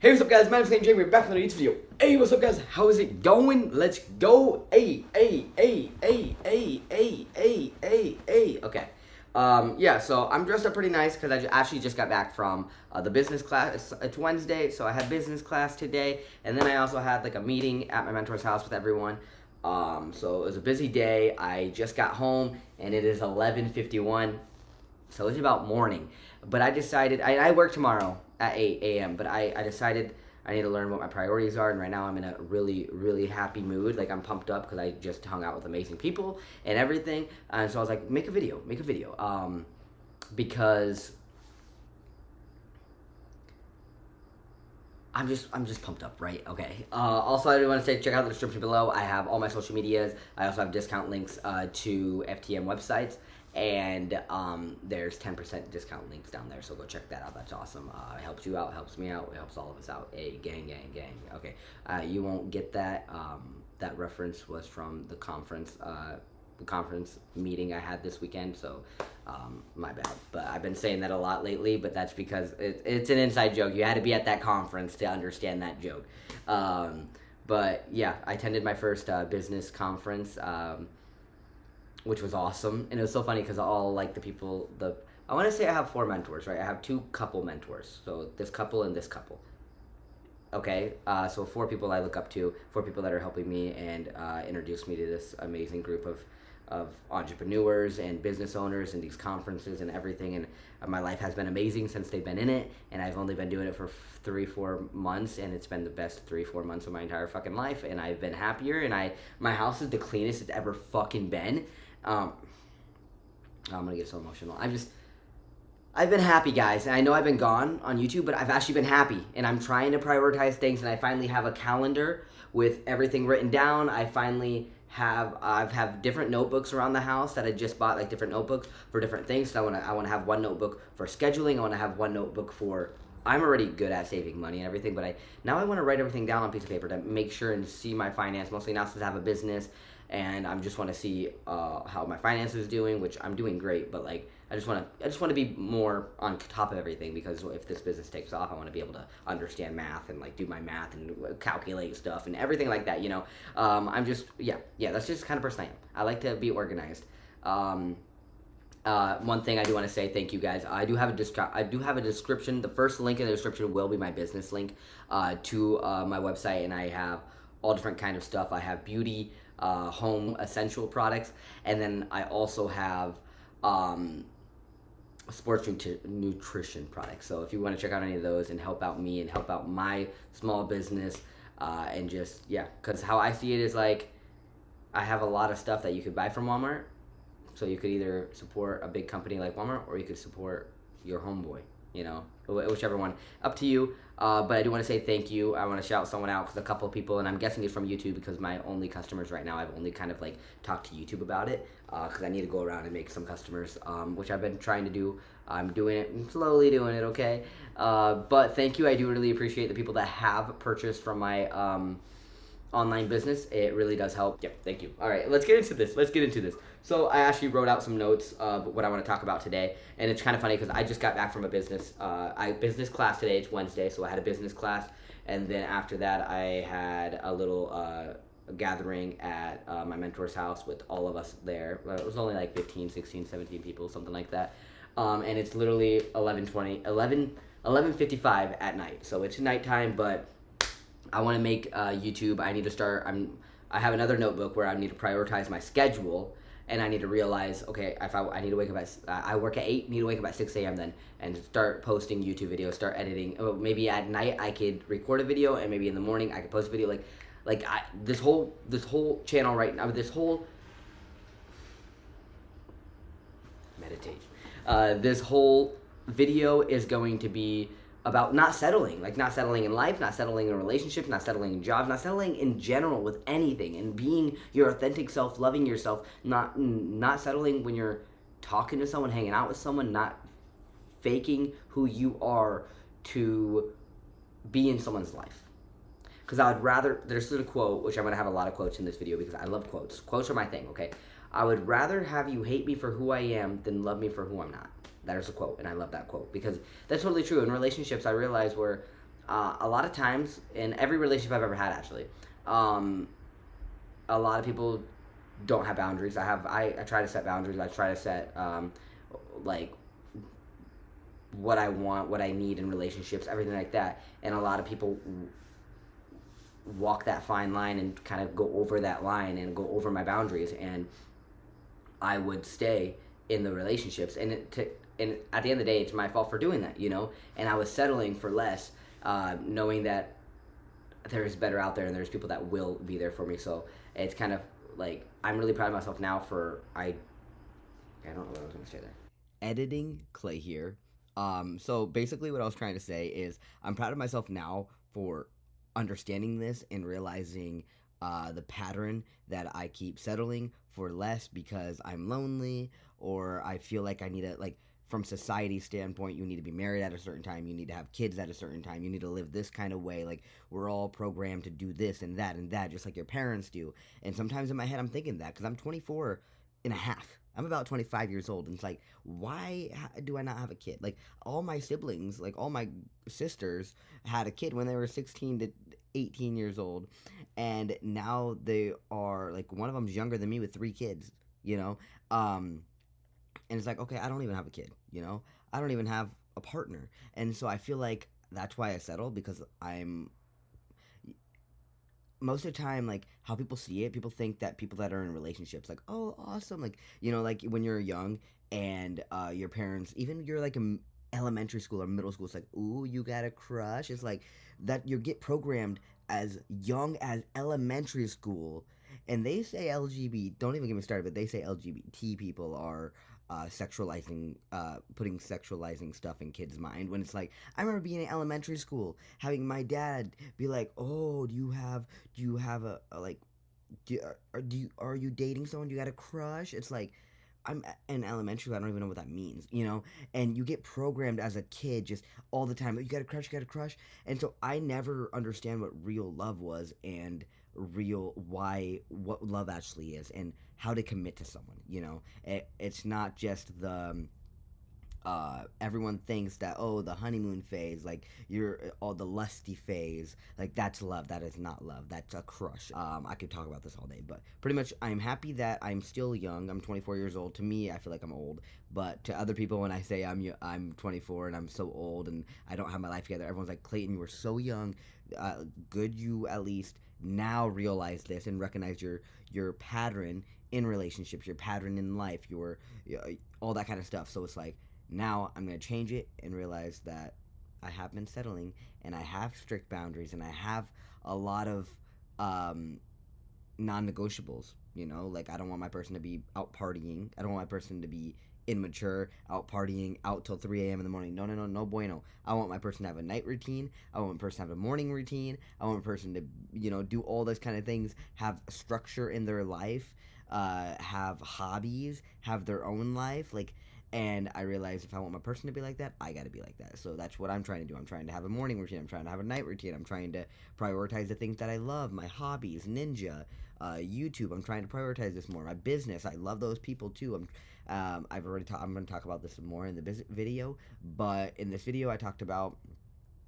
Hey, what's up guys, my name's Clayton Jamie, we're back with another YouTube video. Hey, what's up guys, how's it going? Let's go. Hey. Okay. Yeah, so I'm dressed up pretty nice because I actually just got back from the business class. It's Wednesday, so I had business class today, and then I also had like a meeting at my mentor's house with everyone. So it was a busy day. I just got home, and it is 11:51. So it's about morning. But I decided, I work tomorrow at 8 a.m., but I decided I need to learn what my priorities are, and right now I'm in a really, really happy mood. Like, I'm pumped up because I just hung out with amazing people and everything, and so I was like, make a video, because I'm just pumped up, right? Okay. Also, I do want to say, check out the description below. I have all my social medias. I also have discount links to FTM websites. And there's 10% discount links down there, so go check that out. That's awesome. It helps you out, helps me out, it helps all of us out. Hey, gang. Okay, you won't get that. That reference was from the conference meeting I had this weekend, so my bad. But I've been saying that a lot lately, but that's because it's an inside joke. You had to be at that conference to understand that joke. But yeah, I attended my first business conference. Which was awesome, and it was so funny because all like the people, I want to say I have 4 mentors, right? I have 2 couple mentors, so this couple and this couple. Okay, so 4 people I look up to, 4 people that are helping me and introduce me to this amazing group of entrepreneurs and business owners and these conferences and everything, and my life has been amazing since they've been in it, and I've only been doing it for 3-4 months, and it's been the best 3-4 months of my entire fucking life, and I've been happier, and my house is the cleanest it's ever fucking been. I'm gonna get so emotional. I've been happy, guys, and I know I've been gone on YouTube, but I've actually been happy, and I'm trying to prioritize things, and I finally have a calendar with everything written down. I've have different notebooks around the house that I just bought, like different notebooks for different things. So I wanna have one notebook for scheduling. I wanna have one notebook for. I'm already good at saving money and everything, but now I want to write everything down on a piece of paper to make sure and see my finance. Mostly now since I have a business, and I just want to see how my finances is doing, which I'm doing great. But like, I just want to be more on top of everything, because if this business takes off, I want to be able to understand math and like do my math and calculate stuff and everything like that. You know, I'm just that's just the kind of person I am. I like to be organized. One thing I do want to say, thank you guys. I do have a description. The first link in the description will be my business link to my website, and I have all different kind of stuff. I have beauty, home essential products, and then I also have sports nutrition products. So if you want to check out any of those and help out me and help out my small business, and just because how I see it is like, I have a lot of stuff that you could buy from Walmart. So you could either support a big company like Walmart, or you could support your homeboy, you know, whichever one, up to you. But I do want to say thank you. I want to shout someone out, because a couple of people, and I'm guessing it's from YouTube, because my only customers right now, I've only kind of like talked to YouTube about it, because I need to go around and make some customers, which I've been trying to do. I'm doing it, I'm slowly doing it, okay? But thank you. I do really appreciate the people that have purchased from my online business. It really does help. Yep, thank you. All right, let's get into this. So I actually wrote out some notes of what I want to talk about today, and it's kind of funny because I just got back from a business class today. It's Wednesday, so I had a business class, and then after that I had a little gathering at my mentor's house with all of us there. It was only like 15, 16, 17 people, something like that. And it's literally 11:55 at night, so it's nighttime, but I want to make YouTube. I need to start. I have another notebook where I need to prioritize my schedule, and I need to realize, okay, if I need to wake up I work at 8, need to wake up at 6 a.m. then, and start posting YouTube videos, start editing. Maybe at night I could record a video, and maybe in the morning I could post a video. This whole channel right now, this whole this whole video is going to be about not settling in life, not settling in relationships, not settling in jobs, not settling in general with anything, and being your authentic self, loving yourself, not settling when you're talking to someone, hanging out with someone, not faking who you are to be in someone's life. Because I would rather, there's a quote, which I'm going to have a lot of quotes in this video because I love quotes. Quotes are my thing, okay? I would rather have you hate me for who I am than love me for who I'm not. That is a quote, and I love that quote because that's totally true. In relationships, I realize where A lot of times in every relationship I've ever had, actually, um, a lot of people don't have boundaries. I try to set boundaries. I try to set like what I want, what I need in relationships, everything like that. And a lot of people walk that fine line and kind of go over that line and go over my boundaries, and I would stay in the relationships, and at the end of the day, it's my fault for doing that, you know. And I was settling for less, knowing that there's better out there and there's people that will be there for me. So it's kind of like I'm really proud of myself now for I don't know what I was going to say there. Editing Clay here. So basically, what I was trying to say is I'm proud of myself now for understanding this and realizing the pattern that I keep settling for less because I'm lonely or I feel like I need to, like, from society's standpoint, you need to be married at a certain time, you need to have kids at a certain time, you need to live this kind of way. Like, we're all programmed to do this and that, just like your parents do. And sometimes in my head, I'm thinking that because I'm 24 and a half. I'm about 25 years old, and it's like, why do I not have a kid? Like, all my siblings, like all my sisters, had a kid when they were 16 to 18 years old, and now they are like one of them's younger than me with 3 kids. You know, um, and it's like, okay, I don't even have a kid. You know, I don't even have a partner, and so I feel like that's why I settled because I'm most of the time, like how people see it, people think that people that are in relationships, like, oh, awesome, like, you know, like when you're young and your parents, even you're like in elementary school or middle school, it's like, ooh, you got a crush. It's like that you get programmed as young as elementary school, and they say LGBT. Don't even get me started, but they say LGBT people are sexualizing, putting sexualizing stuff in kids' mind. When it's like, I remember being in elementary school, having my dad be like, "Oh, do you have a like, are you dating someone? Do you got a crush?" It's like, I'm in elementary school, I don't even know what that means, you know? And you get programmed as a kid just all the time. You got a crush, you got a crush. And so I never understand what real love was and what love actually is and how to commit to someone, you know? It's not just the everyone thinks that, oh, the honeymoon phase, like you're all the lusty phase, like that's love. That is not love, that's a crush. I could talk about this all day, but pretty much I'm happy that I'm still young. I'm 24 years old. To me, I feel like I'm old, but to other people, when I say I'm 24 and I'm so old and I don't have my life together, everyone's like, Clayton, you were so young. Good, you at least now realize this and recognize your pattern in relationships, your pattern in life, your all that kind of stuff. So it's like, now I'm going to change it and realize that I have been settling and I have strict boundaries and I have a lot of um, non negotiables. You know, like I don't want my person to be out partying. I don't want my person to be immature, out partying, out till 3 a.m. in the morning. No, no, no, no bueno. I want my person to have a night routine. I want my person to have a morning routine. I want my person to, you know, do all those kind of things, have structure in their life, have hobbies, have their own life. Like, and I realized if I want my person to be like that, I got to be like that. So that's what I'm trying to do. I'm trying to have a morning routine. I'm trying to have a night routine. I'm trying to prioritize the things that I love, my hobbies, ninja, YouTube. I'm trying to prioritize this more. My business, I love those people too. I'm going to talk about this more in the video, but in this video, I talked about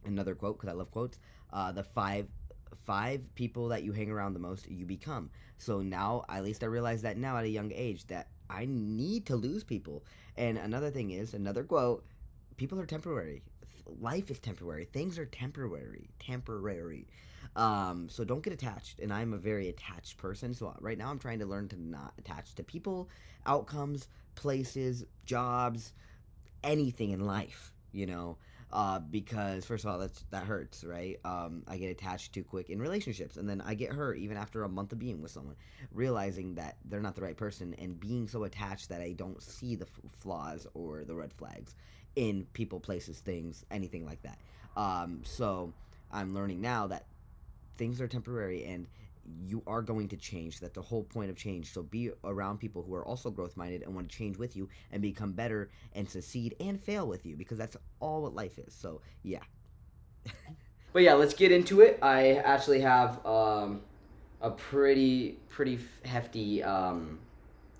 another quote because I love quotes. The five people that you hang around the most, you become. So now, at least I realize that now at a young age that I need to lose people. And another thing is another quote: people are temporary. Life is temporary. Things are temporary. Temporary. So don't get attached. And I'm a very attached person. So right now I'm trying to learn to not attach to people, outcomes, places, jobs, anything in life, you know, because first of all, that hurts, right? I get attached too quick in relationships, and then I get hurt even after a month of being with someone, realizing that they're not the right person, and being so attached that I don't see the flaws or the red flags in people, places, things, anything like that. So I'm learning now that things are temporary and you are going to change. That's the whole point of change. So be around people who are also growth minded and want to change with you and become better and succeed and fail with you, because that's all what life is. So yeah. But yeah, let's get into it. I actually have a pretty hefty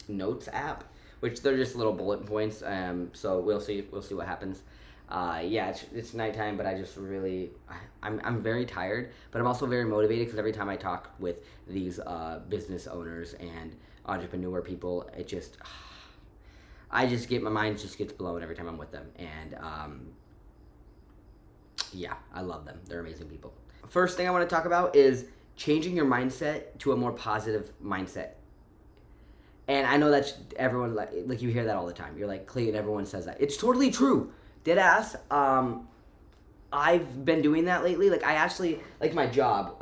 notes app, which they're just little bullet points. So we'll see what happens. Yeah, it's nighttime, but I just really, I'm very tired, but I'm also very motivated because every time I talk with these business owners and entrepreneur people, it just, I just get, my mind just gets blown every time I'm with them. And yeah, I love them. They're amazing people. First thing I want to talk about is changing your mindset to a more positive mindset. And I know that's everyone, like you hear that all the time. You're like, Clayton, everyone says that. It's totally true. Dead ass. I've been doing that lately. Like I actually, like my job.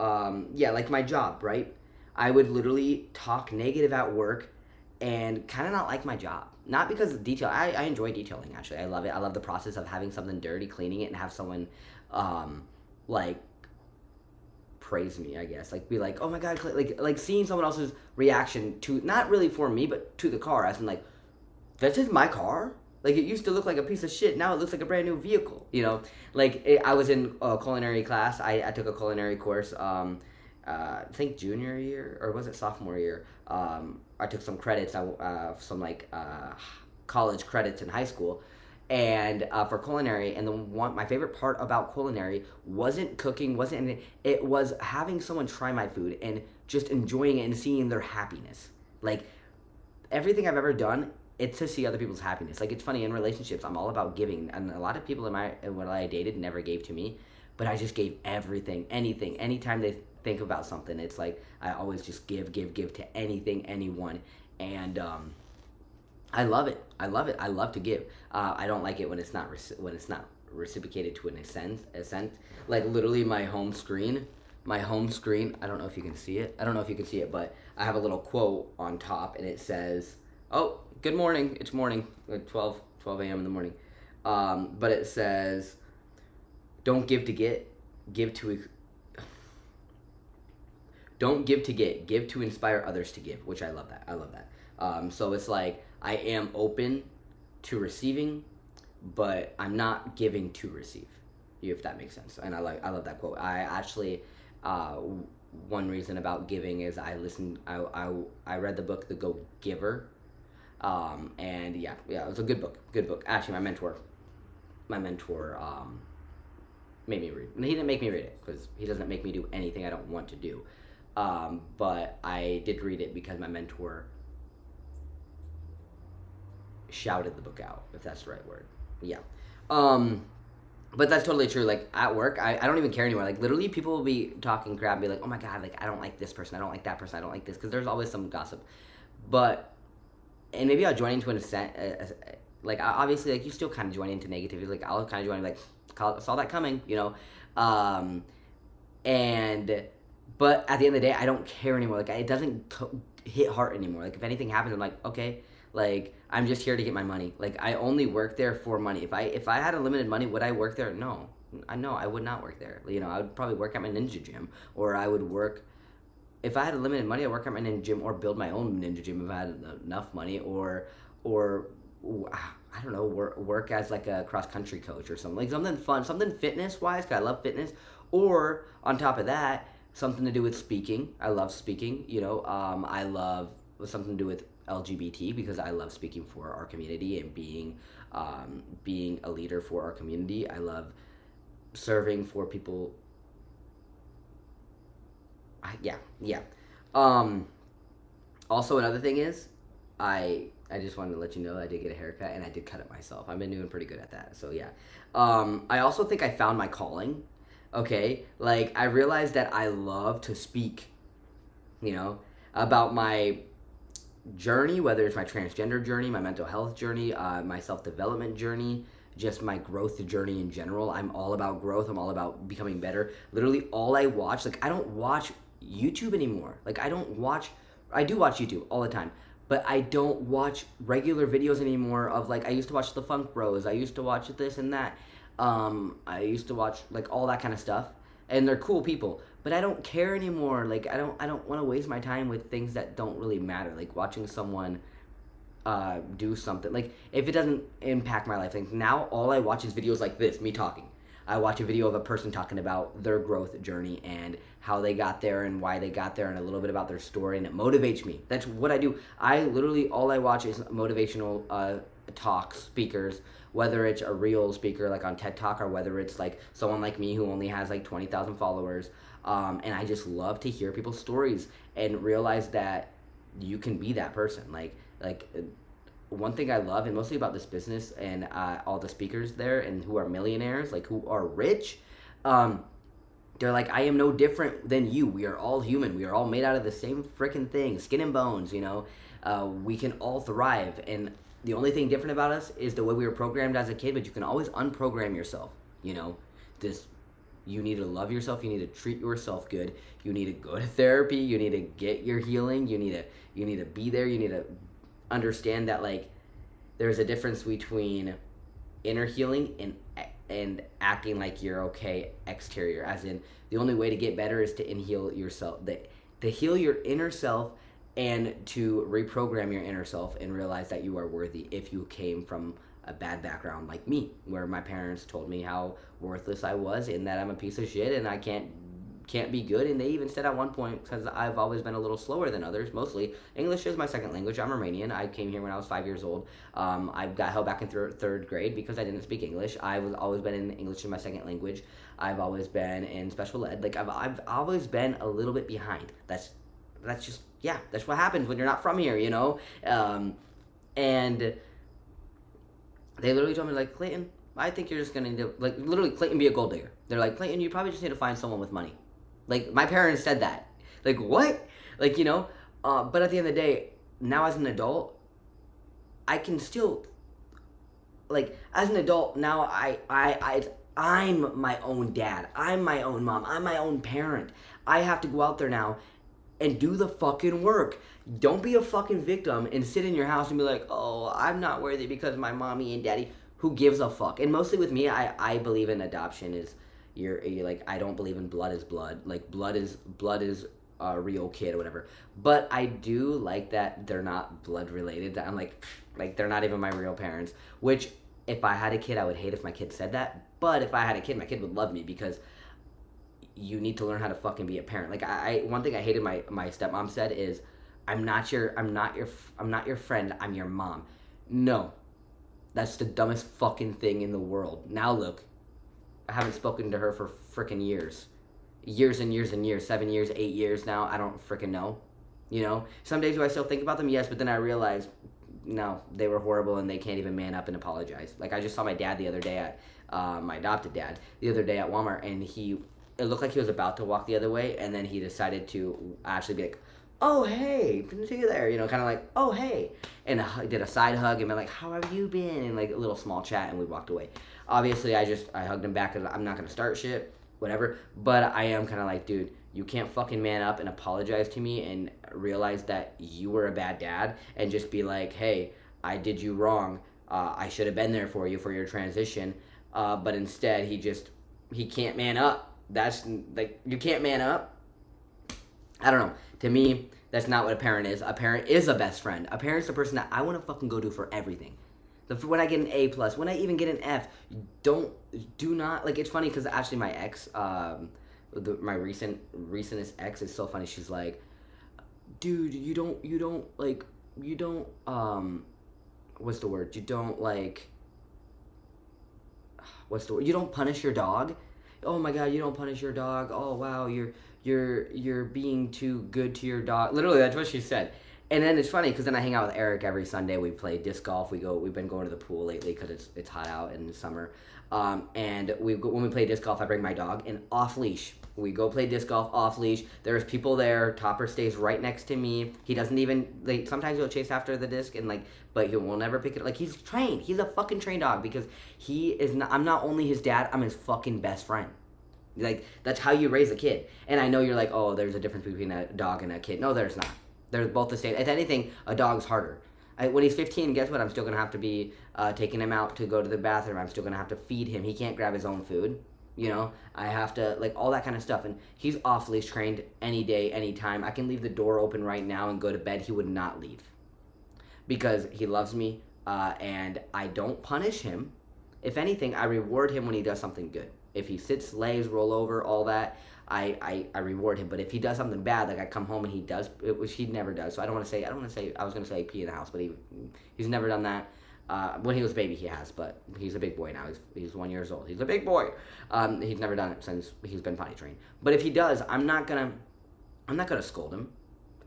Yeah, like my job, right? I would literally talk negative at work and kind of not like my job. Not because of detail. I enjoy detailing, actually. I love it. I love the process of having something dirty, cleaning it, and have someone, like, praise me, I guess. Like, be like, oh my god, like seeing someone else's reaction to, not really for me, but to the car. As in, like, this is my car? Like, it used to look like a piece of shit. Now it looks like a brand new vehicle, you know? Like, I was in a culinary class. I took a culinary course, I think junior year, or was it sophomore year? I took some credits, some, like, college credits in high school, and for culinary. And my favorite part about culinary wasn't cooking, wasn't anything. It was having someone try my food and just enjoying it and seeing their happiness. Like, everything I've ever done, it's to see other people's happiness. Like, it's funny, in relationships, I'm all about giving, and a lot of people when I dated never gave to me, but I just gave everything, anything, anytime they think about something, it's like I always just give to anything, anyone, and I love it. I love it. I love to give. I don't like it when it's not reciprocated to a sense. Like, literally, my home screen. I don't know if you can see it. But I have a little quote on top, and it says, "Oh, good morning. It's morning, like 12 a.m. in the morning." But it says, "Don't give to get, give to." Don't give to get, give to inspire others to give, which I love that. So it's like, I am open to receiving, but I'm not giving to receive, if that makes sense. And I love that quote. I actually, one reason about giving is I read the book The Go Giver, and yeah, it was a good book. Actually, my mentor made me read. And he didn't make me read it because he doesn't make me do anything I don't want to do. But I did read it because my mentor shouted the book out, if that's the right word. Yeah. But that's totally true. Like, at work, I don't even care anymore. Like, literally, people will be talking crap and be like, oh my god, like, I don't like this person, I don't like that person, I don't like this, because there's always some gossip. But, and maybe I'll join into an extent, like, obviously, like, you still kind of join into negativity. Like, I'll kind of join, like, saw that coming, you know? But at the end of the day, I don't care anymore. Like, it doesn't hit heart anymore. Like, if anything happens, I'm like, okay, like, I'm just here to get my money. Like, I only work there for money. If I had unlimited money, would I work there? No. I would not work there. You know, I would probably work at my ninja gym, or I would work, if I had unlimited money, I'd work at my ninja gym, or build my own ninja gym if I had enough money, or I don't know, work as like a cross country coach or something, like something fun, something fitness wise, because I love fitness. Or on top of that, something to do with speaking. I love speaking. You know, I love something to do with LGBT, because I love speaking for our community and being a leader for our community. I love serving for people. Yeah. Also, another thing is, I just wanted to let you know I did get a haircut, and I did cut it myself. I've been doing pretty good at that. So yeah. I also think I found my calling. Okay, like, I realized that I love to speak, you know, about my journey, whether it's my transgender journey, my mental health journey, my self-development journey, just my growth journey in general. I'm all about growth. I'm all about becoming better. Literally, all I watch, like, I don't watch YouTube anymore. Like, I do watch YouTube all the time, but I don't watch regular videos anymore of, like, I used to watch the Funk Bros. I used to watch this and that. I used to watch, like, all that kind of stuff, and they're cool people, but I don't care anymore. Like, I don't want to waste my time with things that don't really matter. Like, watching someone do something, like, if it doesn't impact my life. Like, now all I watch is videos like this, me talking. I watch a video of a person talking about their growth journey and how they got there and why they got there and a little bit about their story, and it motivates me. That's what I do. I literally, all I watch is motivational talk speakers, whether it's a real speaker like on TED Talk or whether it's like someone like me who only has like 20,000 followers. And I just love to hear people's stories and realize that you can be that person. One thing I love, and mostly about this business and all the speakers there and who are millionaires, like who are rich, they're like, I am no different than you. We are all human. We are all made out of the same freaking thing, skin and bones, you know. We can all thrive. And the only thing different about us is the way we were programmed as a kid, but you can always unprogram yourself, you know. You need to love yourself. You need to treat yourself good. You need to go to therapy. You need to get your healing. You need to be there. You need to understand that, like, there's a difference between inner healing and acting like you're okay exterior. As in, the only way to get better is to heal yourself. To heal your inner self and to reprogram your inner self and realize that you are worthy if you came from a bad background like me, where my parents told me how worthless I was and that I'm a piece of shit and I can't be good. And they even said at one point, because I've always been a little slower than others, mostly English is my second language. I'm Romanian. I came here when I was 5 years old. I got held back in third grade because I didn't speak English. I've always been in English as my second language. I've always been in special ed. Like, I've always been a little bit behind. That's just, yeah, that's what happens when you're not from here, you know. And they literally told me, like, Clayton, I think you're just going to, like, literally, Clayton, be a gold digger. They're like, Clayton, you probably just need to find someone with money. Like, my parents said that. Like, what? Like, you know? But at the end of the day, now as an adult, I can still, like, as an adult, now I'm my own dad. I'm my own mom. I'm my own parent. I have to go out there now and do the fucking work. Don't be a fucking victim and sit in your house and be like, oh, I'm not worthy because my mommy and daddy. Who gives a fuck? And mostly with me, I believe in adoption is you're like, I don't believe in blood is blood. Like, blood is a real kid or whatever. But I do like that they're not blood related. That I'm like they're not even my real parents. Which, if I had a kid, I would hate if my kid said that. But if I had a kid, my kid would love me because you need to learn how to fucking be a parent. Like, one thing I hated my stepmom said is, I'm not your friend, I'm your mom. No. That's the dumbest fucking thing in the world. Now look, I haven't spoken to her for freaking years. Years and years and years. 7 years, 8 years now. I don't freaking know. You know? Some days do I still think about them? Yes, but then I realize, no, they were horrible and they can't even man up and apologize. Like, I just saw my dad the other day at, my adopted dad, the other day at Walmart, and it looked like he was about to walk the other way, and then he decided to actually be like, oh, hey, didn't see you there, you know, kind of like, oh, hey, and I did a side hug and been like, how have you been, and like a little small chat, and we walked away. Obviously, I hugged him back because I'm not going to start shit, whatever, but I am kind of like, dude, you can't fucking man up and apologize to me and realize that you were a bad dad and just be like, hey, I did you wrong, I should have been there for you for your transition, but instead, he can't man up. That's, like, you can't man up. I don't know. To me, that's not what a parent is. A parent is a best friend. A parent's the person that I want to fucking go to for everything. When I get an A+, when I even get an F, do not, like, it's funny because actually my ex, my recentest ex is so funny. She's like, dude, you don't, what's the word? You don't punish your dog? Oh my God, you don't punish your dog. Oh wow, you're being too good to your dog. Literally, that's what she said. And then it's funny because then I hang out with Eric every Sunday. We play disc golf. We've been going to the pool lately because it's hot out in the summer. And when we play disc golf, I bring my dog and off leash. We go play disc golf off leash. There's people there. Topper stays right next to me. He doesn't even, like, sometimes he'll chase after the disc and like, but he will never pick it. Like, he's trained. He's a fucking trained dog because he is not. I'm not only his dad. I'm his fucking best friend. Like, that's how you raise a kid. And I know you're like, oh, there's a difference between a dog and a kid. No, there's not. They're both the same. If anything, a dog's harder. When he's 15, guess what? I'm still going to have to be taking him out to go to the bathroom. I'm still going to have to feed him. He can't grab his own food. You know, I have to, like, all that kind of stuff. And he's off-leash trained any day, anytime. I can leave the door open right now and go to bed. He would not leave. Because he loves me, and I don't punish him. If anything, I reward him when he does something good. If he sits, lays, roll over, all that, I reward him. But if he does something bad, like I come home and he does, which he never does. So I was going to say pee in the house, but he's never done that. When he was a baby, he has, but he's a big boy now. He's 1 year old. He's a big boy. He's never done it since he's been potty trained. But if he does, I'm not gonna scold him.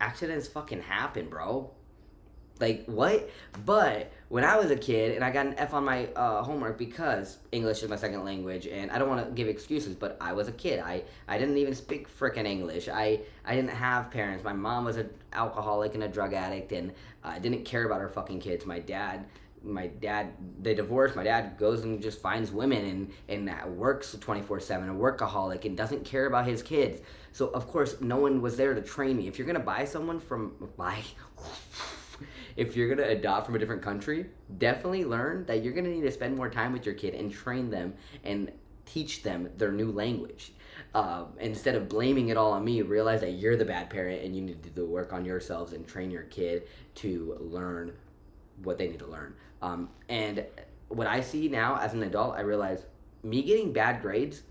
Accidents fucking happen, bro. Like, what? But when I was a kid and I got an F on my homework because English is my second language, and I don't want to give excuses, but I was a kid. I didn't even speak frickin' English. I didn't have parents. My mom was an alcoholic and a drug addict, and didn't care about her fucking kids. My dad, they divorced. My dad goes and just finds women and works 24/7, a workaholic, and doesn't care about his kids. So, of course, no one was there to train me. If you're going to if you're going to adopt from a different country, definitely learn that you're going to need to spend more time with your kid and train them and teach them their new language. Instead of blaming it all on me, realize that you're the bad parent and you need to do the work on yourselves and train your kid to learn what they need to learn. And what I see now as an adult, I realize me getting bad grades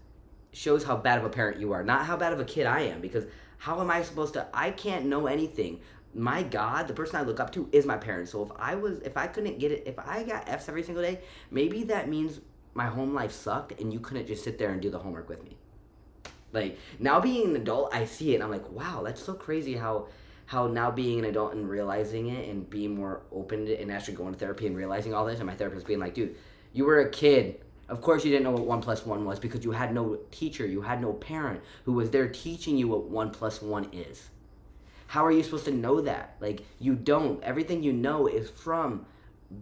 shows how bad of a parent you are, not how bad of a kid I am, because how am I supposed to, I can't know anything. My God, the person I look up to is my parents. So if I couldn't get it, if I got F's every single day, maybe that means my home life sucked and you couldn't just sit there and do the homework with me. Like, now being an adult, I see it and I'm like, wow, that's so crazy how now being an adult and realizing it and being more open to, and actually going to therapy and realizing all this, and my therapist being like, dude, you were a kid. Of course you didn't know what 1 + 1 was because you had no teacher, you had no parent who was there teaching you what 1 + 1 is. How are you supposed to know that? Like, you don't. Everything you know is from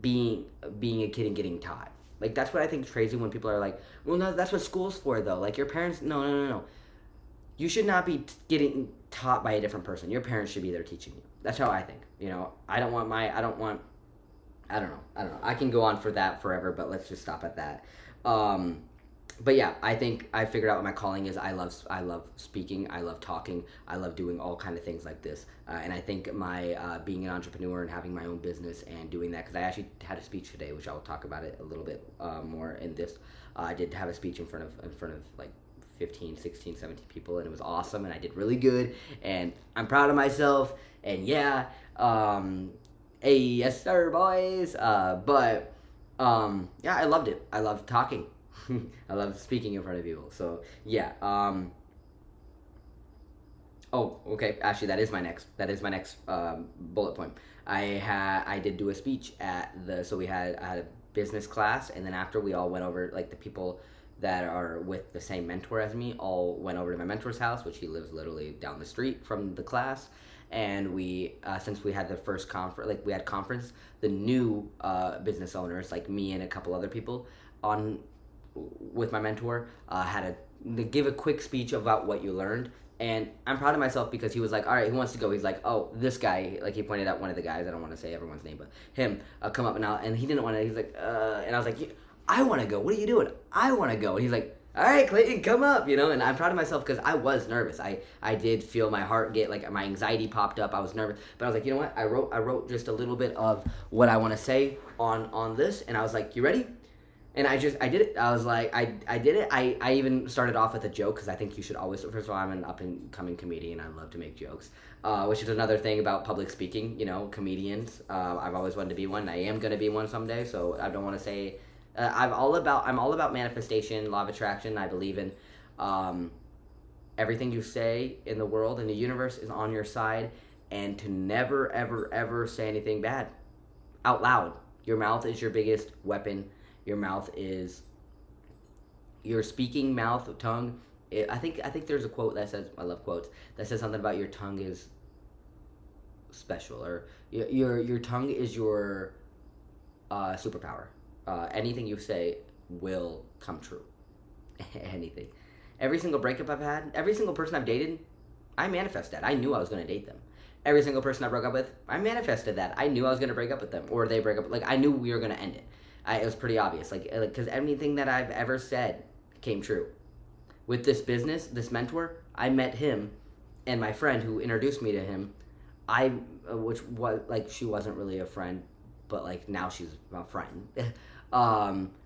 being a kid and getting taught. Like, that's what I think is crazy when people are like, well, no, that's what school's for, though. Like, your parents, no. You should not be getting taught by a different person. Your parents should be there teaching you. That's how I think. You know, I don't know. I can go on for that forever, but let's just stop at that. But yeah, I think I figured out what my calling is. I love speaking. I love talking. I love doing all kind of things like this. And I think my being an entrepreneur and having my own business and doing that, because I actually had a speech today, which I will talk about it a little bit more in this. I did have a speech in front of like 15, 16, 17 people, and it was awesome, and I did really good, and I'm proud of myself, and yeah, hey, yes sir, boys, yeah, I loved it. I love talking. I love speaking in front of people, so yeah, oh, okay, actually, that is my next bullet point. I did do a speech at I had a business class, and then after we all went over, like, the people that are with the same mentor as me all went over to my mentor's house, which he lives literally down the street from the class. And we, since we had the first conference, the new business owners, like me and a couple other people, with my mentor, had to give a quick speech about what you learned. And I'm proud of myself because he was like, all right, who wants to go? He's like, oh, this guy, like, he pointed out one of the guys, I don't want to say everyone's name, but him, come up and he didn't want to, he's like, and I was like, I want to go. What are you doing? I want to go. And he's like, all right, Clayton, come up, you know? And I'm proud of myself because I was nervous. I did feel my heart get, like, my anxiety popped up. I was nervous. But I was like, you know what? I wrote just a little bit of what I want to say on this. And I was like, you ready? And I did it. I was like, I did it. I even started off with a joke because I think you should always, first of all, I'm an up-and-coming comedian. I love to make jokes, which is another thing about public speaking, you know, comedians. I've always wanted to be one. I am going to be one someday, so I don't want to say... I'm all about manifestation, law of attraction. I believe in everything you say in the world and the universe is on your side, and to never, ever, ever say anything bad out loud. Your mouth is your biggest weapon. Your mouth is your speaking mouth, tongue. I think there's a quote that says, I love quotes, that says something about your tongue is special, or your tongue is your superpower. Anything you say will come true. Anything. Every single breakup I've had, every single person I've dated, I manifested that. I knew I was going to date them. Every single person I broke up with, I manifested that. I knew I was going to break up with them, or they break up. Like, I knew we were going to end it. It was pretty obvious. Like, because anything that I've ever said came true. With this business, this mentor, I met him, and my friend who introduced me to him, which was, like, she wasn't really a friend, but, like, now she's a friend.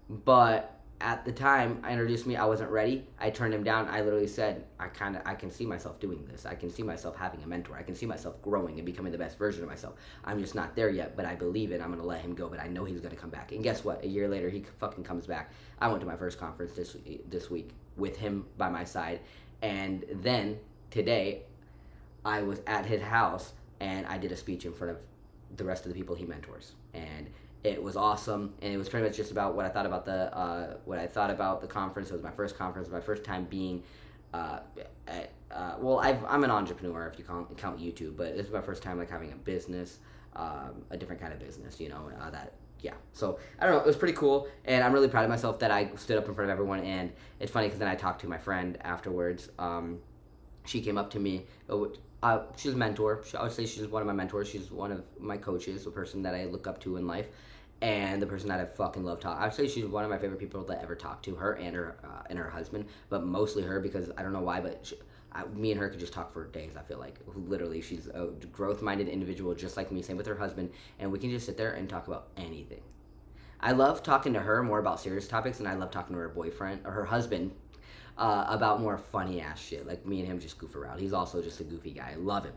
But at the time I introduced me, I wasn't ready. I turned him down. I literally said, I can see myself doing this. I can see myself having a mentor. I can see myself growing and becoming the best version of myself. I'm just not there yet, but I believe it. I'm going to let him go, but I know he's going to come back. And guess what? A year later, he fucking comes back. I went to my first conference this week with him by my side. And then today, I was at his house and I did a speech in front of the rest of the people he mentors. And it was awesome, and it was pretty much just about what I thought about the conference. It was my first conference, my first time being I'm an entrepreneur if you count YouTube, but this is my first time like having a business, a different kind of business, So I don't know, it was pretty cool, and I'm really proud of myself that I stood up in front of everyone. And it's funny because then I talked to my friend afterwards. She came up to me. She's a mentor. I would say she's one of my mentors. She's one of my coaches, the person that I look up to in life, and the person that I fucking love talking. I would say she's one of my favorite people to ever talk to. Her and her husband, but mostly her because I don't know why, but me and her could just talk for days. I feel like literally she's a growth-minded individual, just like me. Same with her husband, and we can just sit there and talk about anything. I love talking to her more about serious topics, and I love talking to her boyfriend or her husband. About more funny ass shit. Like me and him just goof around. He's also just a goofy guy. I love him.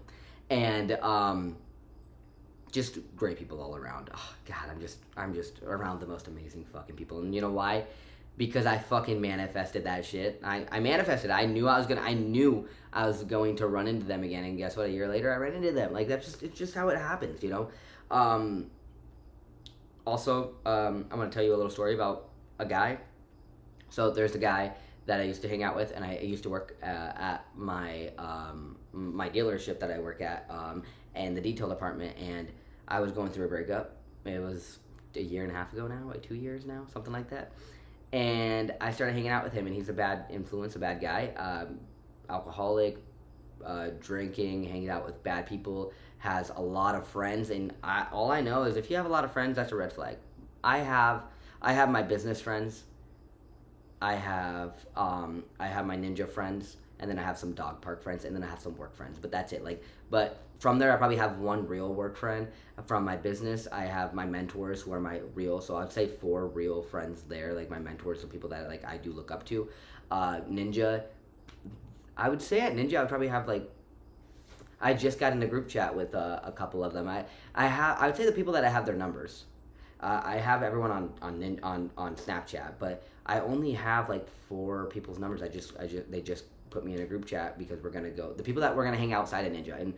And just great people all around. Oh, God, I'm just around the most amazing fucking people. And you know why? Because I fucking manifested that shit. I manifested. I knew I was going to run into them again. And guess what? A year later, I ran into them. Like it's just how it happens, you know. Also, I'm gonna tell you a little story about a guy. So there's a guy that I used to hang out with, and I used to work at my my dealership that I work at, and the detail department. And I was going through a breakup. It was a year and a half ago now, like 2 years now, something like that. And I started hanging out with him, and he's a bad influence, a bad guy, alcoholic, drinking, hanging out with bad people, has a lot of friends. And all I know is if you have a lot of friends, that's a red flag. I have my business friends. I have my ninja friends, and then I have some dog park friends, and then I have some work friends. But that's it. But from there, I probably have one real work friend. From my business, I have my mentors who are my real. So I'd say 4 real friends there, like my mentors, so people that I do look up to. Ninja, I would say at Ninja, I would probably have I just got in a group chat with a couple of them. I would say the people that I have their numbers. I have everyone on Snapchat, but I only have 4 people's numbers. They just put me in a group chat because we're gonna go. The people that we're gonna hang outside of Ninja, and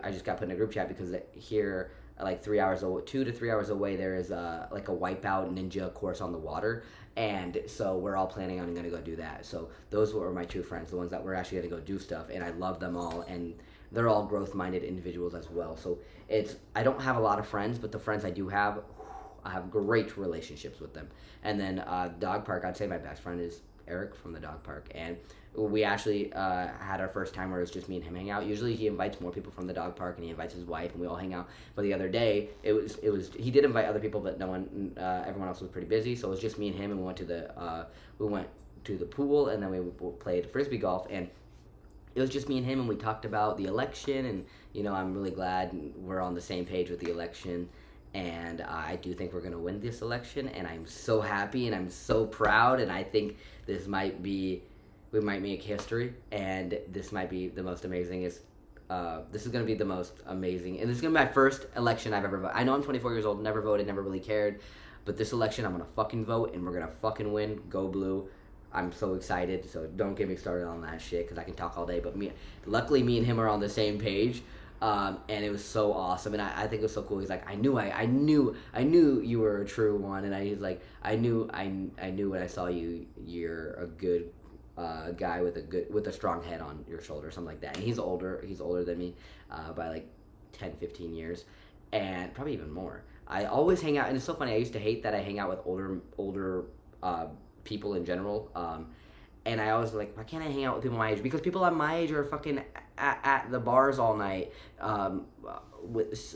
I just got put in a group chat because here 3 hours away, 2 to 3 hours away, there is a wipeout ninja course on the water, and so we're all planning on gonna go do that. So those were my 2 friends, the ones that we're actually gonna go do stuff, and I love them all, and they're all growth-minded individuals as well. So I don't have a lot of friends, but the friends I do have, I have great relationships with them. And then dog park, I'd say my best friend is Eric from the dog park, and we actually had our first time where it was just me and him hang out. Usually he invites more people from the dog park, and he invites his wife, and we all hang out. But the other day it was he did invite other people, but no one, everyone else was pretty busy, so it was just me and him. And we went to the pool, and then we played frisbee golf, and it was just me and him, and we talked about the election. And I'm really glad we're on the same page with the election. And I do think we're going to win this election, and I'm so happy, and I'm so proud, and I think we might make history, and this might be the most amazing. This is going to be the most amazing, and this is going to be my first election I've ever voted. I know I'm 24 years old, never voted, never really cared, but this election I'm going to fucking vote, and we're going to fucking win. Go blue. I'm so excited, so don't get me started on that shit, because I can talk all day, but luckily me and him are on the same page. And it was so awesome, and I think it was so cool. He's like, I knew you were a true one, and he's like, I knew when I saw you, you're a good guy with a strong head on your shoulder, something like that. And he's older than me by 10, 15 years, and probably even more. I always hang out, and it's so funny. I used to hate that I hang out with older people in general. And I always why can't I hang out with people my age? Because people at my age are fucking at the bars all night with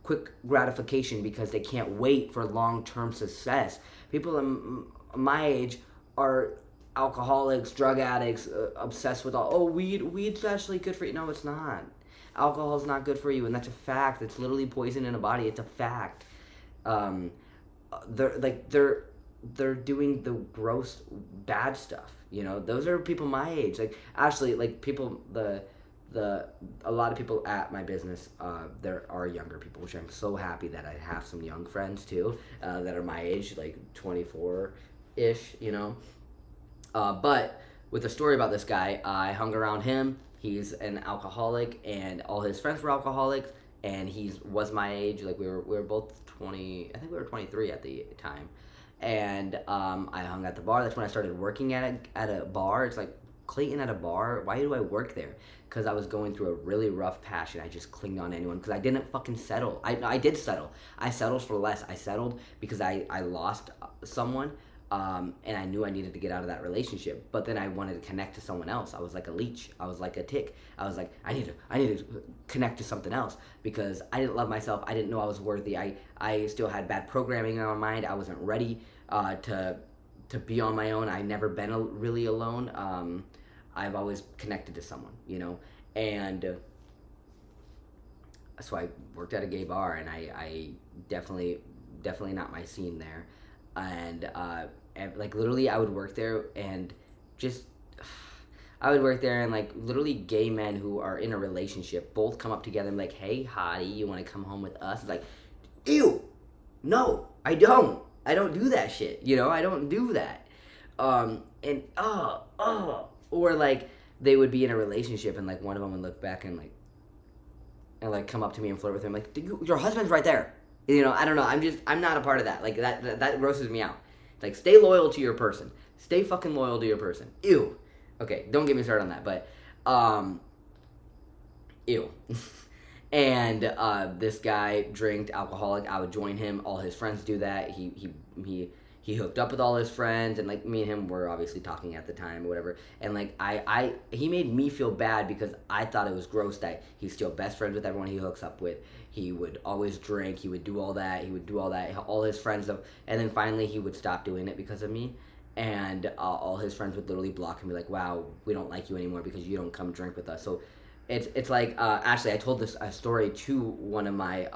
quick gratification because they can't wait for long-term success. People in my age are alcoholics, drug addicts, obsessed with weed's actually good for you. No, it's not. Alcohol's not good for you, and that's a fact. It's literally poison in a body. It's a fact. they're doing the gross bad stuff. You know, those are people my age. Like actually, like people the a lot of people at my business, there are younger people, which I'm so happy that I have some young friends too, that are my age, like 24 ish. You know, but with the story about this guy, I hung around him. He's an alcoholic, and all his friends were alcoholics, and he was my age. Like we were both 20. I think we were 23 at the time, and I hung at the bar. That's when I started working at a bar. It's like, Clayton at a bar. Why do I work there? Because I was going through a really rough patch, and I just clinged on to anyone because I didn't fucking settle. I did settle. I settled for less. I settled because I lost someone. And I knew I needed to get out of that relationship, but then I wanted to connect to someone else. I was like a leech. I was like a tick. I was like, I need to connect to something else because I didn't love myself. I didn't know I was worthy. I still had bad programming in my mind. I wasn't ready to be on my own. I never been really alone. I've always connected to someone, you know, and so I worked at a gay bar, and I definitely not my scene there, and like literally I would work there and just I would work there and like literally gay men who are in a relationship both come up together and be like, hey hottie, you want to come home with us? It's like, ew, no, I don't do that shit, you know, I don't do that. And or like they would be in a relationship and like one of them would look back and like come up to me and flirt with him, like, your husband's right there, you know. I don't know, I'm not a part of that. Like that grosses me out. Like, stay loyal to your person. Stay fucking loyal to your person. Ew. Okay, don't get me started on that, but, ew. And, this guy drank alcoholic. I would join him. All his friends do that. He hooked up with all his friends, and, like, me and him were obviously talking at the time or whatever. And, like, he made me feel bad because I thought it was gross that he's still best friends with everyone he hooks up with. He would always drink. He would do all that. All his friends, and then finally he would stop doing it because of me. And all his friends would literally block him and be like, wow, we don't like you anymore because you don't come drink with us. So it's like, actually, I told this story to one of my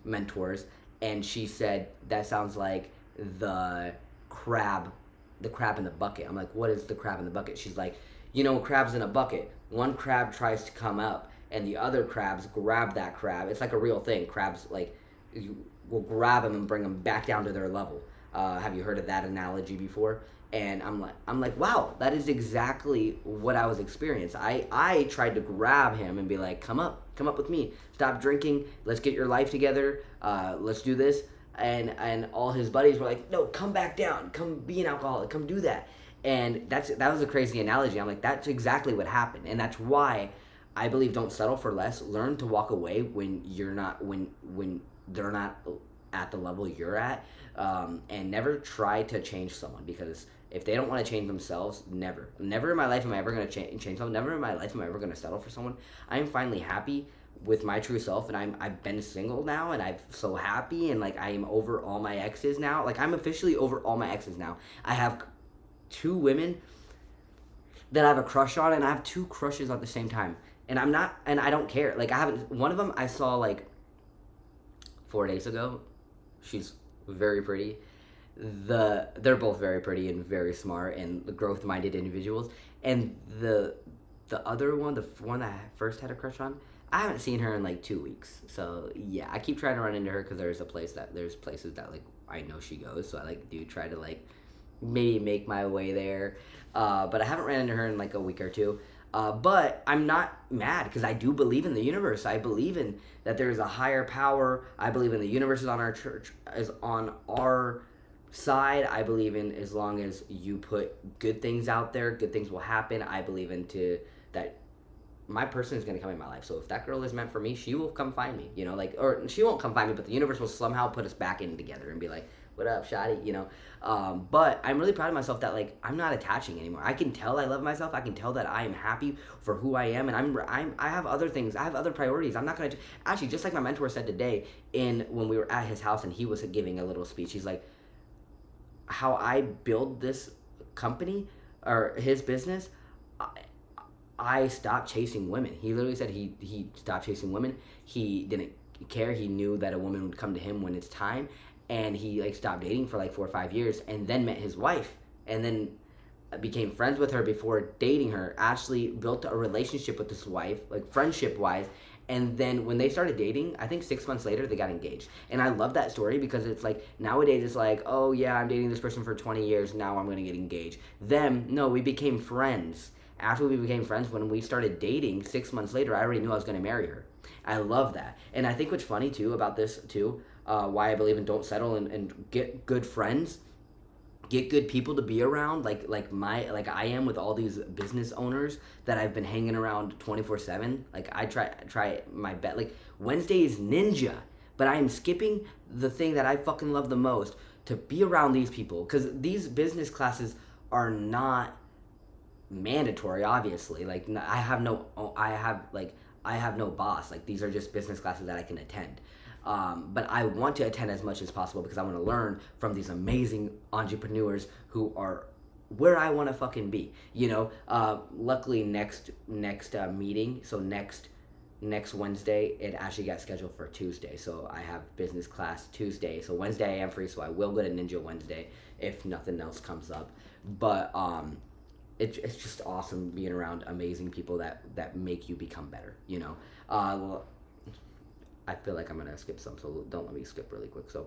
mentors, and she said, that sounds like the crab in the bucket. I'm like, what is the crab in the bucket? She's like, you know, crabs in a bucket. One crab tries to come up, and the other crabs grab that crab. It's like a real thing. Crabs, like, you will grab them and bring them back down to their level. Have you heard of that analogy before? And I'm like, wow, that is exactly what I was experiencing. I tried to grab him and be like, come up with me. Stop drinking. Let's get your life together. Let's do this. And all his buddies were like, no, come back down. Come be an alcoholic. Come do that. And that was a crazy analogy. I'm like, that's exactly what happened. And that's why I believe don't settle for less. Learn to walk away when you're not, when they're not at the level you're at, and never try to change someone, because if they don't want to change themselves, never in my life am I ever going to change someone. Never in my life am I ever going to settle for someone. I am finally happy with my true self, and I've been single now, and I'm so happy, and like I am over all my exes now. Like, I'm officially over all my exes now. I have 2 women that I have a crush on, and I have 2 crushes at the same time. And I don't care. Like, I haven't, one of them I saw like 4 days ago. She's very pretty. They're both very pretty and very smart and growth-minded individuals. And the other one, the one that I first had a crush on, I haven't seen her in like 2 weeks. So yeah, I keep trying to run into her because there's places that like I know she goes. So I like do try to like maybe make my way there. But I haven't ran into her in like a week or 2. But I'm not mad because I do believe in the universe. I believe in that there is a higher power. I believe in the universe is on our church, is on our side. I believe in, as long as you put good things out there, good things will happen. I believe into that my person is going to come in my life. So if that girl is meant for me, she will come find me, you know, like, or she won't come find me, but the universe will somehow put us back in together and be like, what up, shawty, you know. But I'm really proud of myself that like I'm not attaching anymore. I can tell I love myself. I can tell that I am happy for who I am, and I have other things. I have other priorities. I'm not gonna actually, just like my mentor said today when we were at his house and he was giving a little speech. He's like, how I build this company or his business, I stopped chasing women. He literally said he stopped chasing women. He didn't care. He knew that a woman would come to him when it's time. and he like stopped dating for like 4 or 5 years, and then met his wife, and then became friends with her before dating her. Actually built a relationship with this wife, like friendship wise. And then when they started dating, I think 6 months later they got engaged. And I love that story because it's like nowadays it's like, oh yeah, I'm dating this person for 20 years, now I'm gonna get engaged. Them, no, we became friends. After we became friends, when we started dating 6 months later, I already knew I was gonna marry her. I love that. And I think what's funny too about this too, why I believe in don't settle and get good friends, get good people to be around, like I am with all these business owners that I've been hanging around 24/7. Like I try my best. Like Wednesday is ninja, but I am skipping the thing that I fucking love the most to be around these people, because these business classes are not mandatory, obviously. Like I have no boss. Like these are just business classes that I can attend. But I want to attend as much as possible because I want to learn from these amazing entrepreneurs who are where I want to fucking be. Luckily next meeting, so next Wednesday, it actually got scheduled for Tuesday. So I have business class Tuesday. So Wednesday I am free, so I will go to Ninja Wednesday if nothing else comes up. But it's just awesome being around amazing people that make you become better. I feel like I'm gonna skip some, so don't let me skip really quick. So,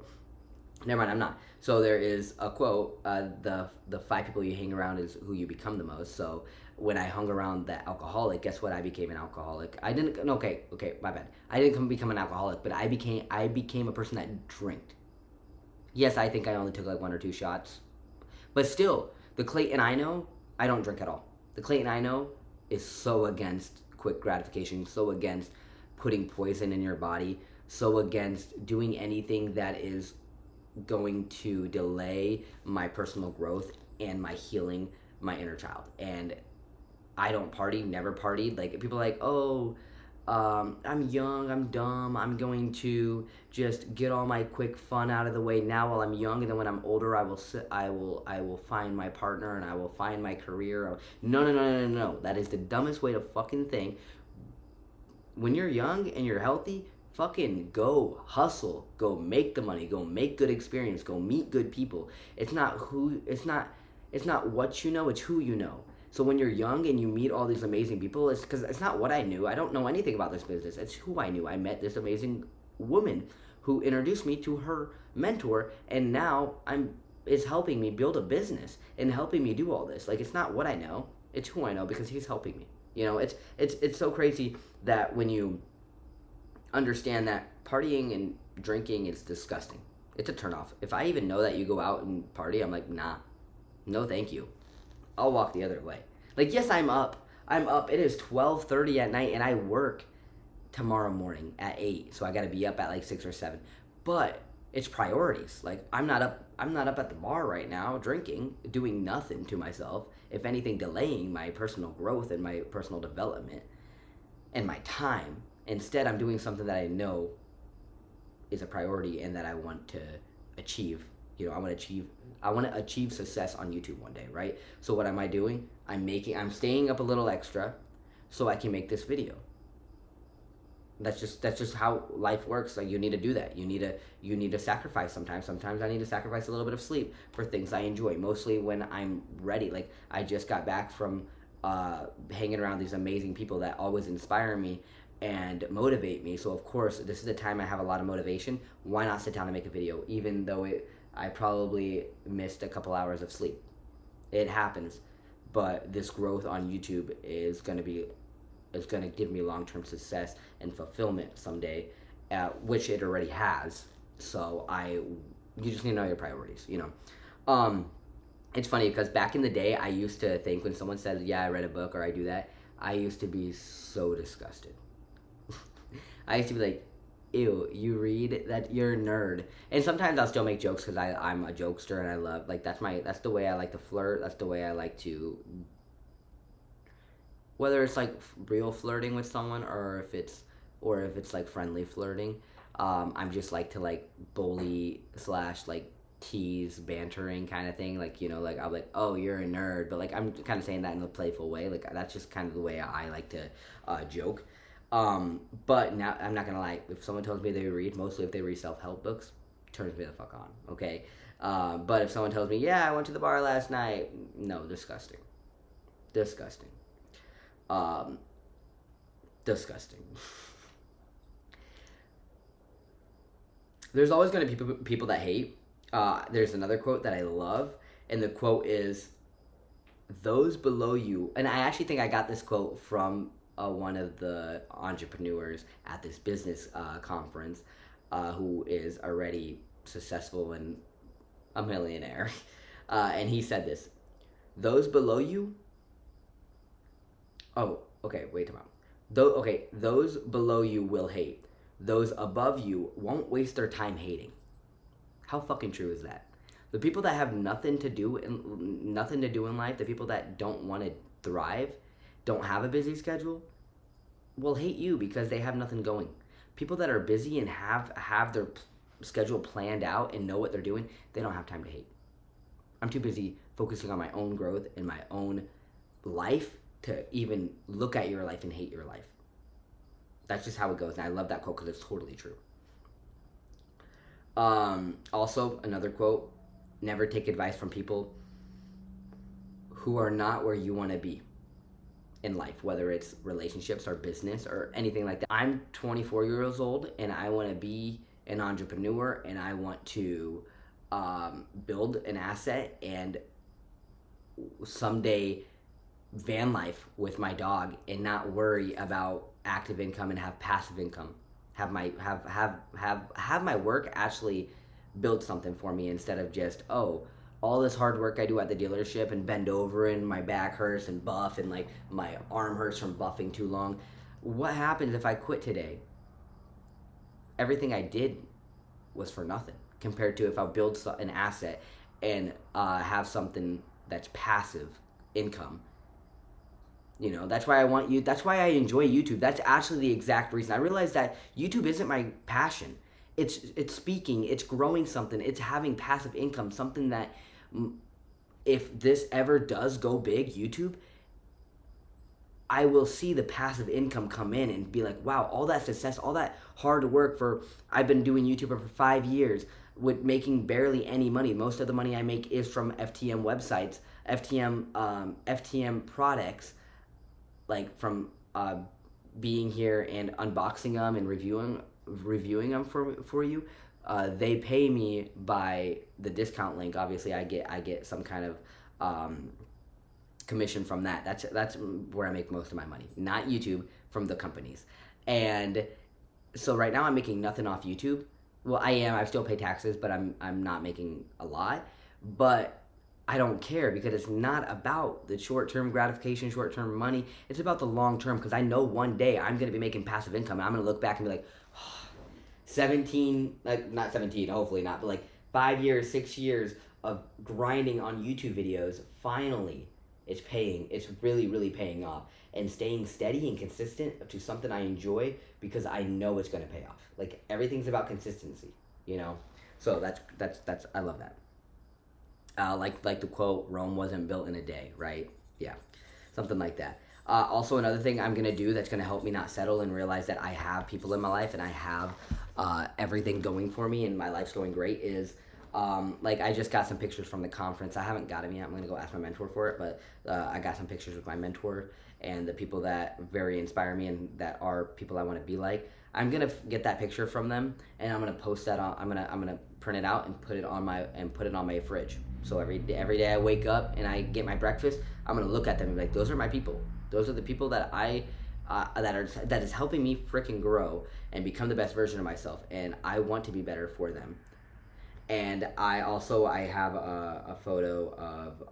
never mind, I'm not. So there is a quote: the 5 people you hang around is who you become the most. So when I hung around that alcoholic, guess what? I became an alcoholic. I didn't. No, okay, my bad. I didn't become an alcoholic, but I became a person that drank. Yes, I think I only took like 1 or 2 shots, but still, the Clayton I know, I don't drink at all. The Clayton I know is so against quick gratification, so against putting poison in your body, so against doing anything that is going to delay my personal growth and my healing, my inner child. And I don't party, never partied. Like people are like, oh, I'm young, I'm dumb, I'm going to just get all my quick fun out of the way now while I'm young, and then when I'm older, I will find my partner and I will find my career. No. That is the dumbest way to fucking think. When you're young and you're healthy, fucking go hustle, go make the money, go make good experience, go meet good people. It's not what you know, it's who you know. So when you're young and you meet all these amazing people, it's because it's not what I knew. I don't know anything about this business. It's who I knew. I met this amazing woman who introduced me to her mentor, and now is helping me build a business and helping me do all this. Like it's not what I know, it's who I know because he's helping me. It's so crazy that when you understand that partying and drinking is disgusting. It's a turnoff. If I even know that you go out and party, I'm like, nah, no thank you. I'll walk the other way. Like, yes, I'm up. It is 12:30 at night, and I work tomorrow morning at 8, so I gotta be up at like 6 or 7. But it's priorities. Like, I'm not up at the bar right now drinking, doing nothing to myself. If anything, delaying my personal growth and my personal development and my time. Instead, I'm doing something that I know is a priority and that I want to achieve. I want to achieve success on YouTube one day, right? So what am I doing? I'm staying up a little extra so I can make this video. That's just how life works. Like, you need to do that. You need to sacrifice sometimes. Sometimes I need to sacrifice a little bit of sleep for things I enjoy, mostly when I'm ready. Like, I just got back from hanging around these amazing people that always inspire me and motivate me. So of course, this is the time I have a lot of motivation. Why not sit down and make a video, even though I probably missed a couple hours of sleep? It happens, but this growth on YouTube is going to give me long-term success and fulfillment someday, which it already has. So you just need to know your priorities, It's funny because back in the day, I used to think when someone said, yeah, I read a book or I do that, I used to be so disgusted. I used to be like, ew, you read that? You're a nerd. And sometimes I'll still make jokes because I'm a jokester and I love, like, that's the way I like to flirt. That's the way I like to, whether it's like real flirting with someone or if it's like friendly flirting. I'm just like to like bully / like tease, bantering kind of thing. Like, like I'll be like, oh, you're a nerd. But like, I'm kind of saying that in a playful way. Like, that's just kind of the way I like to joke. But now, I'm not gonna lie, if someone tells me they read, mostly if they read self-help books, turns me the fuck on. Okay, but if someone tells me, yeah, I went to the bar last night, no, disgusting, disgusting, um, disgusting. There's always going to be people that hate. There's another quote that I love, and the quote is, "Those below you." And I actually think I got this quote from one of the entrepreneurs at this business conference, who is already successful and a millionaire, and he said this: "Those below you." Oh, okay. Wait a minute. Those below you will hate. Those above you won't waste their time hating. How fucking true is that? The people that have nothing to do in life, the people that don't want to thrive, don't have a busy schedule, will hate you because they have nothing going. People that are busy and have their schedule planned out and know what they're doing, they don't have time to hate. I'm too busy focusing on my own growth and my own life to even look at your life and hate your life. That's just how it goes, and I love that quote because it's totally true. Also, another quote: never take advice from people who are not where you want to be in life, whether it's relationships or business or anything like that. I'm 24 years old, and I want to be an entrepreneur, and I want to build an asset and someday van life with my dog and not worry about active income and have passive income. Have my work actually build something for me instead of just, oh, all this hard work I do at the dealership and bend over and my back hurts and buff and like my arm hurts from buffing too long. What happens if I quit today? Everything I did was for nothing compared to if I build an asset and have something that's passive income. You know, that's why I want you. That's why I enjoy YouTube. That's actually the exact reason. I realized that YouTube isn't my passion. It's speaking. It's growing something. It's having passive income. Something that, if this ever does go big, YouTube, I will see the passive income come in and be like, wow, all that success, all that hard work I've been doing YouTube for 5 years with making barely any money. Most of the money I make is from FTM websites, FTM products, like from being here and unboxing them and reviewing them for you. They pay me by the discount link. Obviously, I get some kind of commission from that. That's where I make most of my money, not YouTube, from the companies. And so right now I'm making nothing off YouTube. Well, I still pay taxes, but I'm not making a lot. But I don't care because it's not about the short-term gratification, short-term money. It's about the long-term, because I know one day I'm going to be making passive income. And I'm going to look back and be like, oh, 17, like not 17, hopefully not, but like 5 years, 6 years of grinding on YouTube videos, finally it's paying. It's really, really paying off. And staying steady and consistent to something I enjoy because I know it's going to pay off. Like, everything's about consistency, you know? So that's I love that. Like the quote, Rome wasn't built in a day, right? Yeah, something like that. Also, another thing I'm going to do that's going to help me not settle and realize that I have people in my life and I have everything going for me and my life's going great is, like, I just got some pictures from the conference. I haven't got them yet. I'm going to go ask my mentor for it, but I got some pictures with my mentor and the people that very inspire me and that are people I want to be like. I'm gonna get that picture from them and I'm gonna post that on. I'm gonna print it out and put it on my fridge. So every day I wake up and I get my breakfast, I'm gonna look at them and be like, those are my people. Those are the people that that is helping me freaking grow and become the best version of myself. And I want to be better for them. And I have a photo of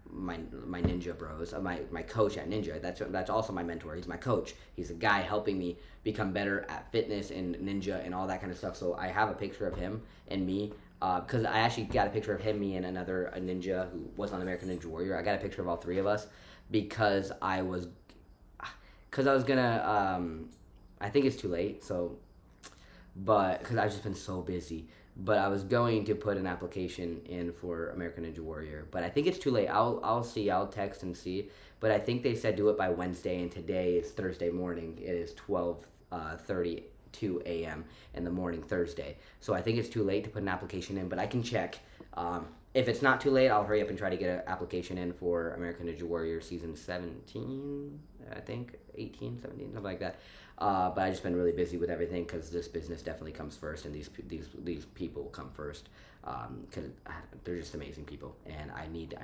my ninja bros, my coach at Ninja. That's also my mentor. He's my coach. He's a guy helping me become better at fitness and ninja and all that kind of stuff. So I have a picture of him and me, because I actually got a picture of him, me, and a ninja who was on American Ninja Warrior. I got a picture of all three of us because I was gonna, I think it's too late, so, but because I've just been so busy. But I was going to put an application in for American Ninja Warrior, but I think it's too late. I'll see. I'll text and see. But I think they said do it by Wednesday, and today is Thursday morning. It is 12:32 2 a.m. in the morning Thursday. So I think it's too late to put an application in, but I can check. If it's not too late, I'll hurry up and try to get an application in for American Ninja Warrior season 17, I think, 18, 17, something like that. But I've just been really busy with everything because this business definitely comes first, and these people come first because they're just amazing people, and I need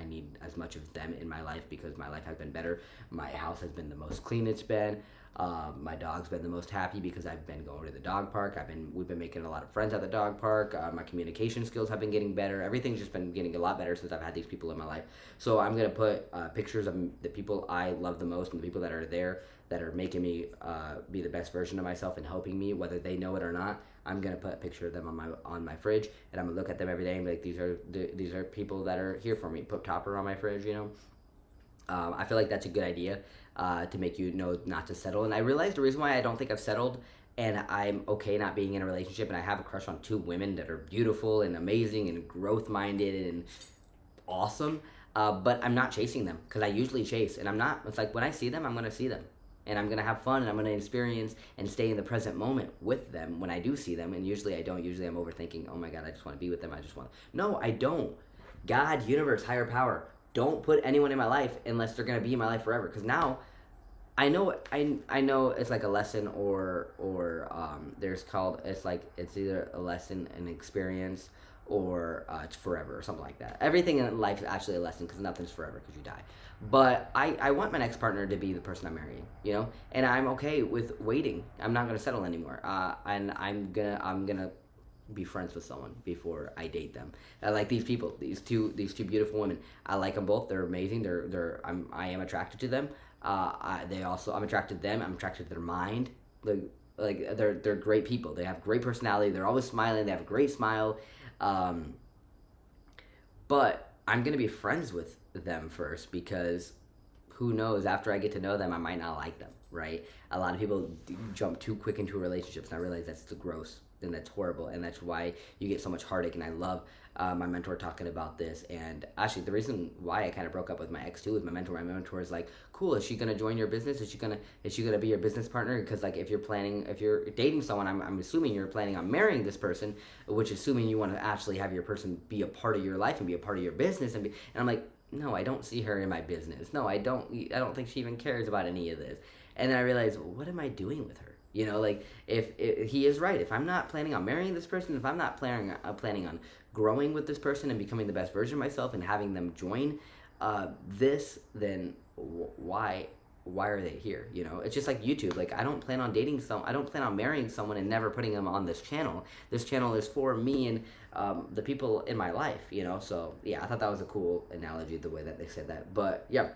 as much of them in my life because my life has been better. My house has been the most clean it's been. My dog's been the most happy because I've been going to the dog park. We've been making a lot of friends at the dog park. My communication skills have been getting better. Everything's just been getting a lot better since I've had these people in my life. So I'm gonna put pictures of the people I love the most and the people that are there that are making me be the best version of myself and helping me, whether they know it or not. I'm gonna put a picture of them on my fridge, and I'm gonna look at them every day and be like, these are people that are here for me. Put topper on my fridge, you know. I feel like that's a good idea to make you know not to settle. And I realized the reason why I don't think I've settled and I'm okay not being in a relationship, and I have a crush on 2 women that are beautiful and amazing and growth-minded and awesome, but I'm not chasing them because I usually chase, and I'm not. It's like when I see them, I'm going to see them. And I'm going to have fun, and I'm going to experience and stay in the present moment with them when I do see them. And usually I don't. Usually I'm overthinking, oh my God, I just want to be with them. No, I don't. God, universe, higher power. Don't put anyone in my life unless they're going to be in my life forever. Because now I know it's like a lesson or it's either a lesson, an experience, or it's forever or something like that. Everything in life is actually a lesson because nothing's forever because you die. But I want my next partner to be the person I'm marrying, you know, and I'm okay with waiting. I'm not gonna settle anymore, and I'm gonna be friends with someone before I date them. I like these people, these two beautiful women. I like them both. They're amazing. I am attracted to them. I'm attracted to them. I'm attracted to their mind. Like they're great people. They have great personality. They're always smiling. They have a great smile. But I'm gonna be friends with them first because who knows, after I get to know them, I might not like them, right? A lot of people jump too quick into relationships, and I realize that's gross and that's horrible, and that's why you get so much heartache. And I love my mentor talking about this. And actually, the reason why I kind of broke up with my ex too is my mentor. My mentor is like, "Cool, is she gonna join your business? Is she gonna be your business partner? Because like if you're dating someone, I'm assuming you're planning on marrying this person, which is assuming you want to actually have your person be a part of your life and be a part of your business." And I'm like, no, I don't see her in my business. No, I don't think she even cares about any of this. And then I realized, what am I doing with her? You know, like if he is right. If I'm not planning on marrying this person, if I'm not planning on growing with this person and becoming the best version of myself and having them join this, then why are they here? You know, it's just like YouTube. Like I don't plan on marrying someone and never putting them on this channel. This channel is for me and the people in my life, you know. So yeah, I thought that was a cool analogy, the way that they said that. But yeah,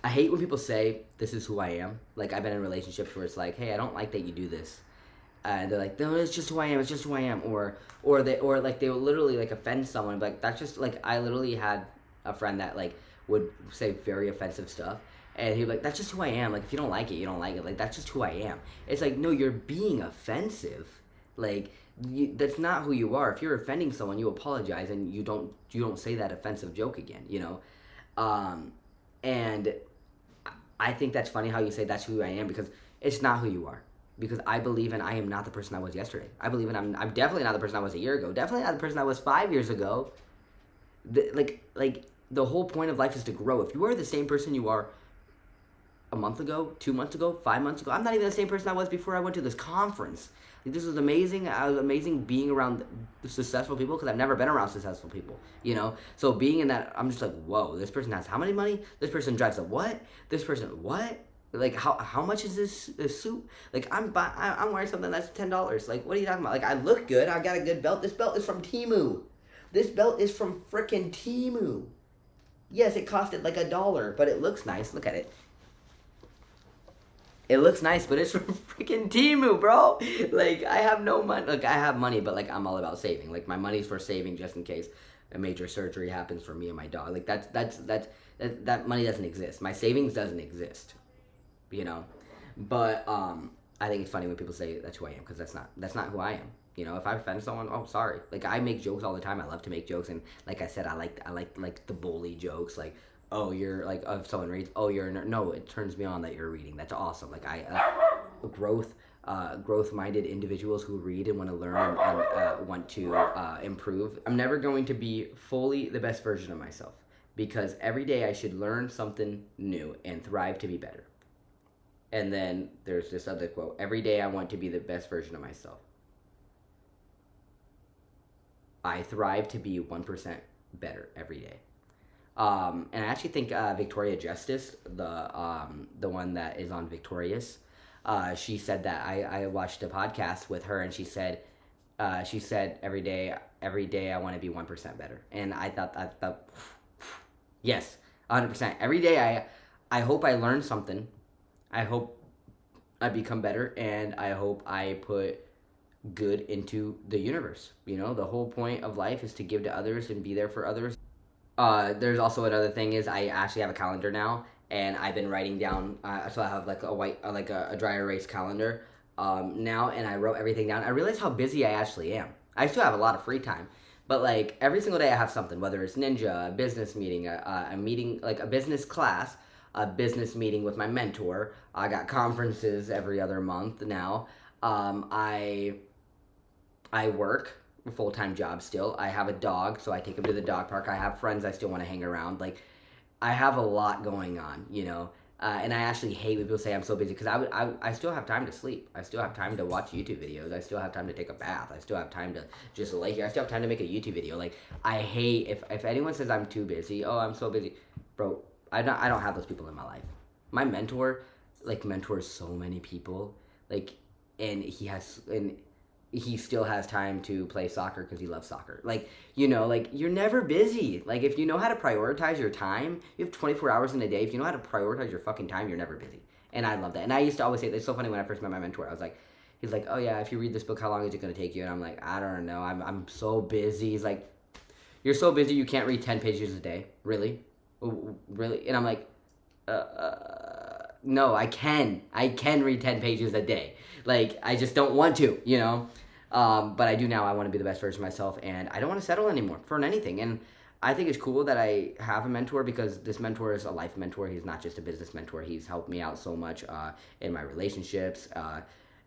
I hate when people say this is who I am. Like I've been in relationships where it's like, hey, I don't like that you do this. And they're like, no, it's just who I am. It's just who I am. Or they will literally like offend someone. Like that's just like, I literally had a friend that like would say very offensive stuff, and he'd be like, that's just who I am. Like if you don't like it, you don't like it. Like that's just who I am. It's like, no, you're being offensive. Like that's not who you are. If you're offending someone, you apologize and you don't say that offensive joke again. You know, and I think that's funny how you say that's who I am, because it's not who you are. Because I believe I am not the person I was yesterday. I believe I'm definitely not the person I was a year ago. Definitely not the person I was 5 years ago. The whole point of life is to grow. If you are the same person you are a month ago, 2 months ago, 5 months ago, I'm not even the same person I was before I went to this conference. Like, this was amazing. I was amazing being around successful people because I've never been around successful people, you know? So being in that, I'm just like, whoa, this person has how many money? This person drives a what? This person, what? Like, how much is this suit? Like, I'm wearing something that's $10. Like, what are you talking about? Like, I look good. I got a good belt. This belt is from Temu. This belt is from frickin' Temu. Yes, it costed like $1, but it looks nice. Look at it. It looks nice, but it's from freaking Temu, bro. Like, I have no money. Like, I have money, but, like, I'm all about saving. Like, my money's for saving just in case a major surgery happens for me and my dog. Like, that money doesn't exist. My savings doesn't exist, you know? But, I think it's funny when people say that's who I am, because that's not who I am. You know, if I offend someone, oh, sorry. Like, I make jokes all the time. I love to make jokes, and like I said, I like the bully jokes, like, oh, you're, like, if someone reads, oh, you're a nerd. No, it turns me on that you're reading. That's awesome. Like, growth-minded individuals who read and want to learn and want to improve. I'm never going to be fully the best version of myself because every day I should learn something new and thrive to be better. And then there's this other quote: every day I want to be the best version of myself. I thrive to be 1% better every day. And I actually think Victoria Justice, the one that is on Victorious, she said that I watched a podcast with her, and she said every day I want to be 1% better, and I thought yes, 100%. Every day I hope I learn something, I hope I become better, and I hope I put good into the universe. The whole point of life is to give to others and be there for others. There's also another thing is I actually have a calendar now, and I've been writing down. So I have like a white, like a dry erase calendar now, and I wrote everything down. I realized how busy I actually am. I still have a lot of free time, but like every single day I have something, whether it's ninja, a business meeting, a meeting like a business class, a business meeting with my mentor. I got conferences every other month now. I work a full-time job still. I have a dog, so I take him to the dog park. I have friends I still want to hang around. Like, I have a lot going on, and I actually hate when people say I'm so busy because I still have time to sleep. I still have time to watch YouTube videos. I still have time to take a bath. I still have time to just lay here. I still have time to make a YouTube video. Like, I hate if anyone says I'm too busy. Oh, I'm so busy, bro. I don't have those people in my life. My mentor, mentors so many people, and he still has time to play soccer because he loves soccer. You're never busy. Like, if you know how to prioritize your time, you have 24 hours in a day. If you know how to prioritize your fucking time, you're never busy. And I love that. And I used to always say, it's so funny when I first met my mentor, I was like, he's like, oh yeah, if you read this book, how long is it going to take you? And I'm like, I don't know. I'm so busy. He's like, you're so busy you can't read 10 pages a day? Really? Really? And I'm like, no, I can read 10 pages a day. I just don't want to, but I do now. I want to be the best version of myself, and I don't want to settle anymore for anything. And I think it's cool that I have a mentor because this mentor is a life mentor. He's not just a business mentor. He's helped me out so much in my relationships,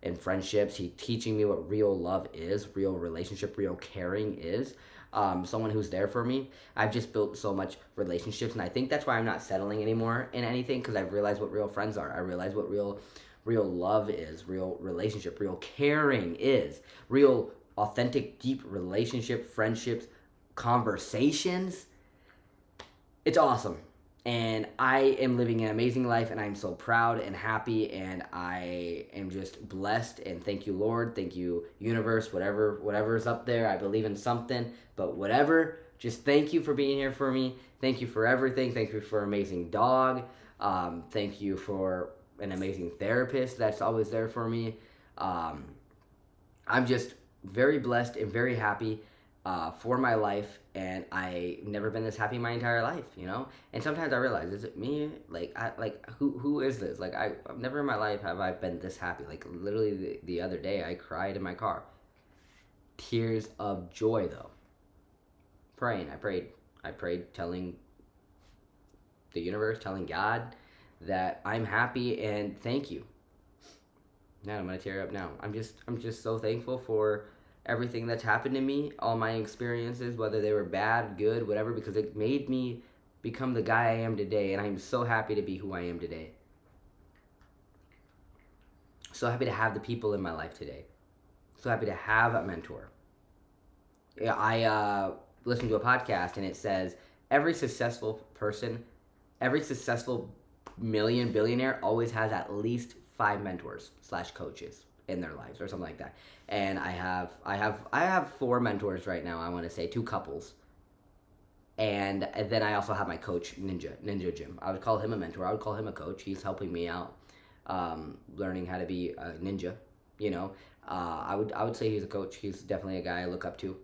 in friendships. He's teaching me what real love is, real relationship, real caring is. Someone who's there for me. I've just built so much relationships, and I think that's why I'm not settling anymore in anything because I've realized what real friends are. I realized what real love is, real relationship, real caring is, real authentic, deep relationship, friendships, conversations. It's awesome. And I am living an amazing life, and I'm so proud and happy, and I am just blessed. And thank you, Lord. Thank you, universe, whatever's up there. I believe in something, but whatever. Just thank you for being here for me. Thank you for everything. Thank you for an amazing dog. Thank you for an amazing therapist that's always there for me. I'm just very blessed and very happy for my life, and I've never been this happy my entire life, And sometimes I realize, is it me? Who is this? I've never in my life have I been this happy. Literally the other day, I cried in my car. Tears of joy, though. I prayed, telling the universe, telling God that I'm happy and thank you. Man, I'm gonna tear up now. I'm just so thankful for everything that's happened to me, all my experiences, whether they were bad, good, whatever, because it made me become the guy I am today, and I'm so happy to be who I am today. So happy to have the people in my life today. So happy to have a mentor. Yeah, I listened to a podcast, and it says every successful billionaire always has at least 5 mentors / coaches in their lives or something like that. And I have 4 mentors right now. I want to say 2 couples, and then I also have my coach, Ninja Jim. I would call him a mentor. I would call him a coach. He's helping me out, learning how to be a ninja. I would say he's a coach. He's definitely a guy I look up to,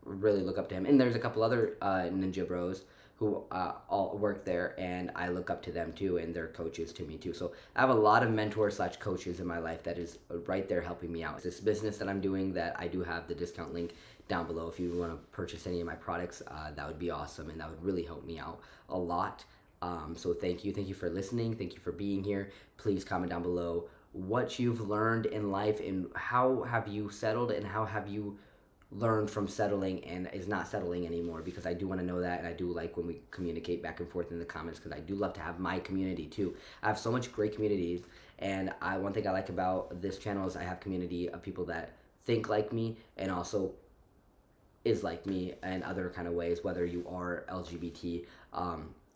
really look up to him. And there's a couple other ninja bros who all work there, and I look up to them too, and they're coaches to me too. So I have a lot of mentors / coaches in my life that is right there helping me out. This business that I'm doing, that I do have the discount link down below. If you want to purchase any of my products, that would be awesome, and that would really help me out a lot. So thank you for listening. Thank you for being here. Please comment down below what you've learned in life and how have you settled and how have you learned from settling and is not settling anymore, because I do want to know that, and I do like when we communicate back and forth in the comments, because I do love to have my community too. I have so much great communities, and one thing I like about this channel is I have community of people that think like me and also is like me in other kind of ways, whether you are LGBT.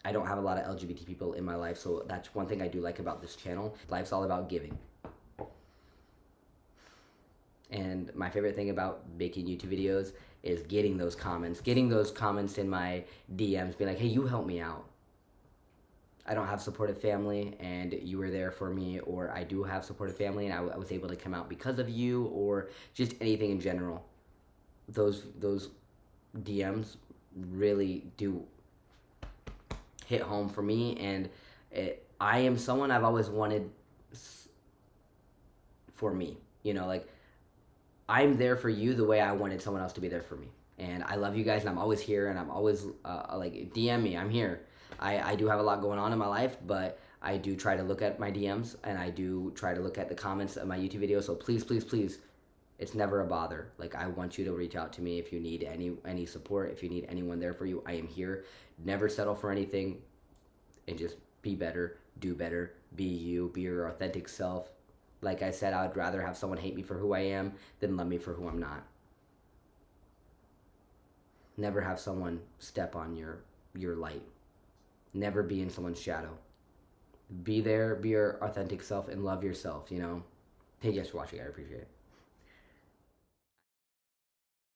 I don't have a lot of LGBT people in my life, so that's one thing I do like about this channel. Life's all about giving. And my favorite thing about making YouTube videos is getting those comments in my DMs, being like, hey, you helped me out. I don't have supportive family and you were there for me, or I do have supportive family and I was able to come out because of you, or just anything in general. Those DMs really do hit home for me, and I am someone I've always wanted for me. You know, like, I'm there for you the way I wanted someone else to be there for me. And I love you guys, and I'm always here, and I'm always, like, DM me. I'm here. I do have a lot going on in my life, but I do try to look at my DMs, and I do try to look at the comments of my YouTube videos. So please, please, please, it's never a bother. Like, I want you to reach out to me if you need any support, if you need anyone there for you. I am here. Never settle for anything, and just be better, do better, be you, be your authentic self. Like I said, I would rather have someone hate me for who I am than love me for who I'm not. Never have someone step on your light. Never be in someone's shadow. Be there, be your authentic self, and love yourself, you know? Thank you guys for watching. I appreciate it.